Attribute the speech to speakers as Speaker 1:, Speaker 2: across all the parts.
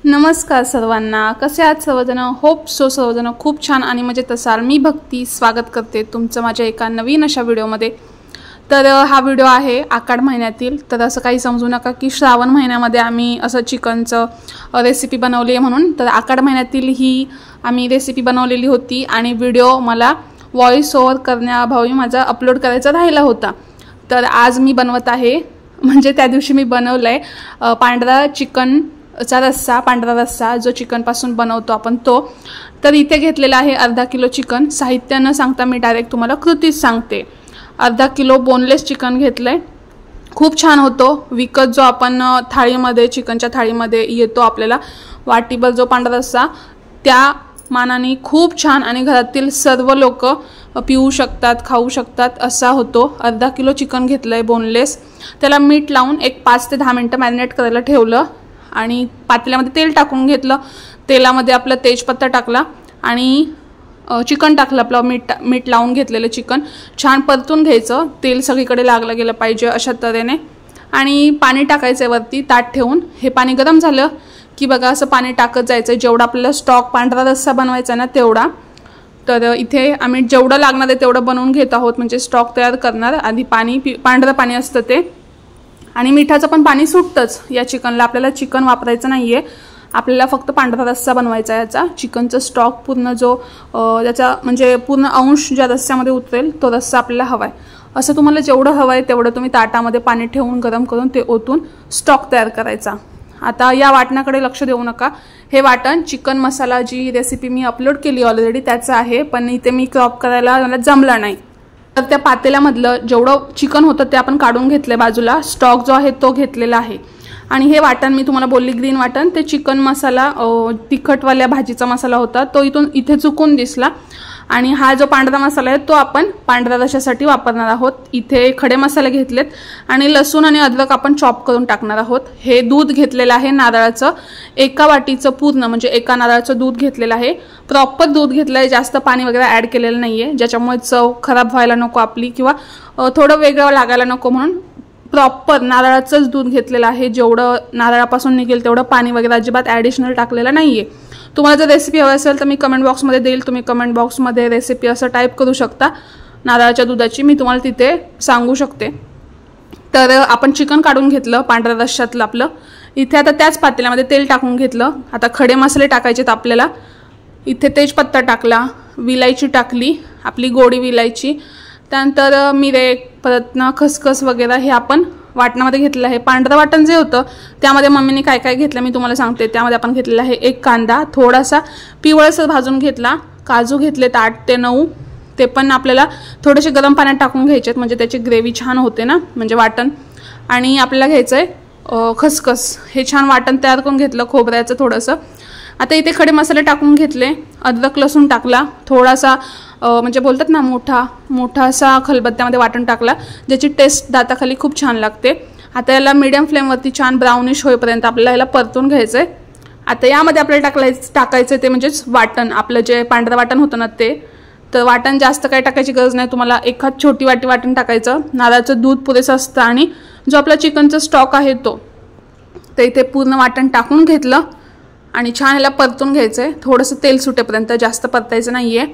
Speaker 1: नमस्कार सर्वांना, कसे आहात सर्वजण? होप सो सर्वजण खूप छान आणि मजेत असाल। मी भक्ती स्वागत करते तुमचं माझ्या एका नवीन अशा व्हिडिओमध्ये। तर हा व्हिडिओ आहे आषाढ महिन्यातील। तर असं काही समजू नका की श्रावण महिन्यामध्ये आम्ही असं चिकनचं रेसिपी बनवली आहे म्हणून। तर आषाढ महिन्यातील ही आम्ही रेसिपी बनवलेली होती आणि व्हिडिओ मला व्हॉइस ओव्हर करण्याअभावी माझा अपलोड करायचा राहिला होता। तर आज मी बनवत आहे, म्हणजे त्या दिवशी मी बनवलंय पांढरा चिकन चा रस्सा, पांढरा रस्सा जो चिकन पासून बनवतो आपण तो। तर इथे घेतलेला आहे अर्धा किलो चिकन। साहित्य न सांगता मी डायरेक्ट तुम्हाला कृतीच सांगते। अर्धा किलो बोनलेस चिकन घेतलंय, खूप छान होतो। विकत जो आपण थाळीमध्ये चिकनच्या थाळीमध्ये येतो आपल्याला वाटीभर जो पांढरा रस्सा, त्या मानाने खूप छान आणि घरातील सर्व लोक पिऊ शकतात, खाऊ शकतात असा होतो। अर्धा किलो चिकन घेतलंय बोनलेस। त्याला मीठ लावून एक 5 ते 10 मिनिटं मॅरिनेट करायला ठेवलं आणि पातेल्यामध्ये तेल टाकून घेतलं। तेलामध्ये आपला तेजपत्ता टाकला आणि चिकन टाकलं, आपलं मीठ लावून घेतलेलं चिकन छान परतून घ्यायचं। तेल सगळीकडे लागलं गेलं पाहिजे अशा तऱ्हेने। आणि पाणी टाकायचं वरती ताट ठेवून। हे पाणी गरम झालं की बघा असं पाणी टाकत जायचं, जेवढा आपल्याला स्टॉक पांढरा रस्सा बनवायचा ना तेवढा। तर इथे आम्ही जेवढं लागणार आहे तेवढं बनवून घेत आहोत, म्हणजे स्टॉक तयार करणार। आधी पाणी पांढरं पाणी असतं ते, आणि मिठाचं पण पाणी सुटतंच या चिकनला। आपल्याला चिकन वापरायचं नाहीये, आपल्याला फक्त पांढरा रस्सा बनवायचा आहे याचा। चिकनचा स्टॉक पूर्ण जो त्याचा म्हणजे पूर्ण अंश ज्या रस्स्यामध्ये उतरेल तो रस्सा आपल्याला हवाय। असं तुम्हाला जेवढं हवंय तेवढं तुम्ही ताटामध्ये पाणी ठेवून गरम करून ते ओतून स्टॉक तयार करायचा। आता या वाटणाकडे लक्ष देऊ नका। हे वाटण चिकन मसाला जी रेसिपी मी अपलोड केली ऑलरेडी त्याचं आहे, पण इथे मी क्रॉप करायला मला जमलं नाही। तर त्या पातेल्यामधलं जेवढं चिकन होतं ते आपण काढून घेतलंय बाजूला। स्टॉक जो आहे तो घेतलेला आहे। आणि हे वाटण मी तुम्हाला बोलली ग्रीन वाटण, ते चिकन मसाला तिखटवाल्या भाजीचा मसाला होता तो इथे चुकून दिसला। आणि हा जो पांढरा मसाला आहे तो आपण पांढऱ्या रश्श्यासाठी वापरणार आहोत। इथे खडे मसाले घेतलेत आणि लसूण आणि अद्रक आपण चॉप करून टाकणार आहोत। हे दूध घेतलेलं आहे नारळाचं, एका वाटीचं पूर्ण, म्हणजे एका नारळाचं दूध घेतलेलं आहे। प्रॉपर दूध घेतलं आहे, जास्त पाणी वगैरे ॲड केलेलं नाहीये, ज्याच्यामुळे चव खराब व्हायला नको आपली किंवा थोडं वेगळं लागायला नको म्हणून प्रॉपर नारळाचंच दूध घेतलेलं आहे। जेवढं नारळापासून निघेल तेवढं पाणी वगैरे अजिबात ॲडिशनल टाकलेलं नाहीये। तुम्हाला जर रेसिपी हवी असेल तर मी कमेंट बॉक्समध्ये देईल, तुम्ही कमेंट बॉक्समध्ये रेसिपी असं टाईप करू शकता नारळाच्या दुधाची, मी तुम्हाला तिथे सांगू शकते। तर आपण चिकन काढून घेतलं पांढऱ्या रश्श्यातलं आपलं। इथे आता त्याच पातेल्यामध्ये तेल टाकून घेतलं। आता खडे मसाले टाकायचेत आपल्याला। इथे तेजपत्ता टाकला, विलायची टाकली, आपली गोडी विलायची, त्यानंतर मिरे, परत ना खसखस वगैरे हे आपण वाटणामध्ये घेतलेलं आहे। पांढरं वाटण जे होतं त्यामध्ये मम्मीने काय काय घेतलं मी तुम्हाला सांगते। त्यामध्ये आपण घेतलेला आहे एक कांदा, थोडासा पिवळसर भाजून घेतला, काजू घेतलेत 8 ते 9, ते पण आपल्याला थोडेसे गरम पाण्यात टाकून घ्यायचेत, म्हणजे त्याची ग्रेव्ही छान होते ना, म्हणजे वाटण। आणि आपल्याला घ्यायचंय खसखस, हे छान वाटण तयार करून घेतलं खोबऱ्याचं थोडंसं। आता इथे खडे मसाले टाकून घेतले, अद्रक लसूण टाकला, थोडासा म्हणजे बोलतात ना मोठासा खलबत्त्यामध्ये वाटण टाकला, ज्याची टेस्ट दाताखाली खूप छान लागते। आता याला मीडियम फ्लेमवरती छान ब्राउनिश होईपर्यंत आपल्याला याला परतून घ्यायचंय। आता यामध्ये आपल्याला टाकायचं ते म्हणजेच वाटण, आपलं जे पांढरं वाटण होतं ना ते। तर वाटण जास्त काही टाकायची गरज नाही, तुम्हाला एखाद छोटी वाटी वाटण टाकायचं। नारळाचं दूध पुरेसं असतं आणि जो आपला चिकनचा स्टॉक आहे तो, तर इथे पूर्ण वाटण टाकून घेतलं आणि छान याला परतून घ्यायचंय थोडंसं तेल सुटेपर्यंत, जास्त परतायचं नाहीये।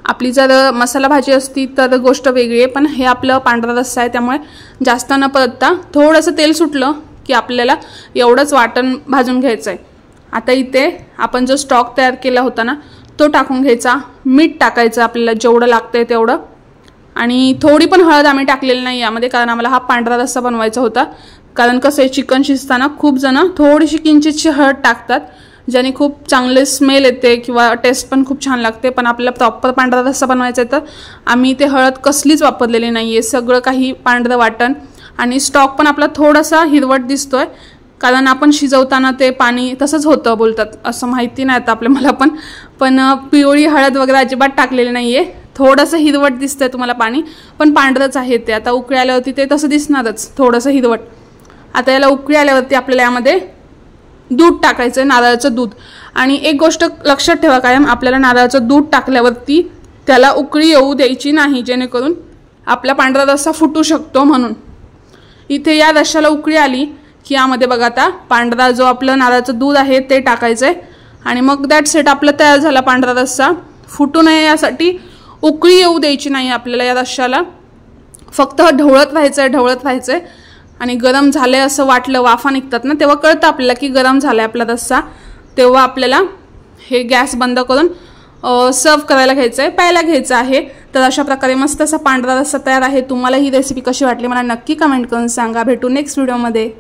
Speaker 1: आपली जर मसाला भाजी असती तर गोष्ट वेगळी आहे, पण हे आपलं पांढरा रस्सा आहे त्यामुळे जास्त न परतता थोडंसं तेल सुटलं की आपल्याला एवढंच वाटण भाजून घ्यायचंय। आता इथे आपण जो स्टॉक तयार केला होता ना तो टाकून घ्यायचा, मीठ टाकायचं आपल्याला जेवढं लागतंय तेवढं, आणि थोडी पण हळद आम्ही टाकलेली नाही यामध्ये, कारण आम्हाला हा पांढरा रस्सा बनवायचा होता। कारण कसं आहे चिकन शिजताना खूप जण थोडीशी किंचितशी हळद टाकतात, ज्याने खूप चांगले स्मेल येते किंवा टेस्ट पण खूप छान लागते। पण आपल्याला प्रॉपर पांढरा रस्सा बनवायचा आहे तर आम्ही ते हळद कसलीच वापरलेली नाहीये। सगळं काही पांढरं वाटण आणि स्टॉक पण आपला थोडासा हिरवट दिसतोय, कारण आपण शिजवताना ते पाणी तसंच होतं बोलतात, असं माहिती नाही आता आपल्या मला पण पिवळी हळद वगैरे अजिबात टाकलेली नाहीये। थोडंसं हिरवट दिसतंय तुम्हाला पाणी, पण पांढरंच आहे ते। आता उकळी आल्यावरती ते तसं दिसणारच थोडंसं हिरवट। आता याला उकळी आल्यावरती आपल्याला यामध्ये दूध टाकायचं, नारळाचं दूध। आणि एक गोष्ट लक्षात ठेवा कायम, आपल्याला नारळाचं दूध टाकल्यावरती त्याला उकळी येऊ द्यायची नाही, जेणेकरून आपला पांढरा रस्सा फुटू शकतो। म्हणून इथे या रश्श्याला उकळी आली की यामध्ये बघा आता पांढरा जो आपलं नारळाचं दूध आहे ते टाकायचं आहे आणि मग दॅट सेट आपलं तयार झाला पांढरा रस्सा। फुटू नये यासाठी उकळी येऊ द्यायची नाही आपल्याला या रश्श्याला, फक्त ढवळत राहायचं आणि गरम झालंय असं वाटलं, वाफा निघतात ना तेव्हा कळतं आपल्याला की गरम झालाय आपला रस्सा, तेव्हा आपल्याला हे गॅस बंद करून सर्व करायला घ्यायचं आहे, प्यायला घ्यायचं आहे। तर अशा प्रकारे मस्त असा पांढरा रस्सा तयार आहे। तुम्हाला ही रेसिपी कशी वाटली मला नक्की कमेंट करून सांगा। भेटू नेक्स्ट व्हिडिओमध्ये।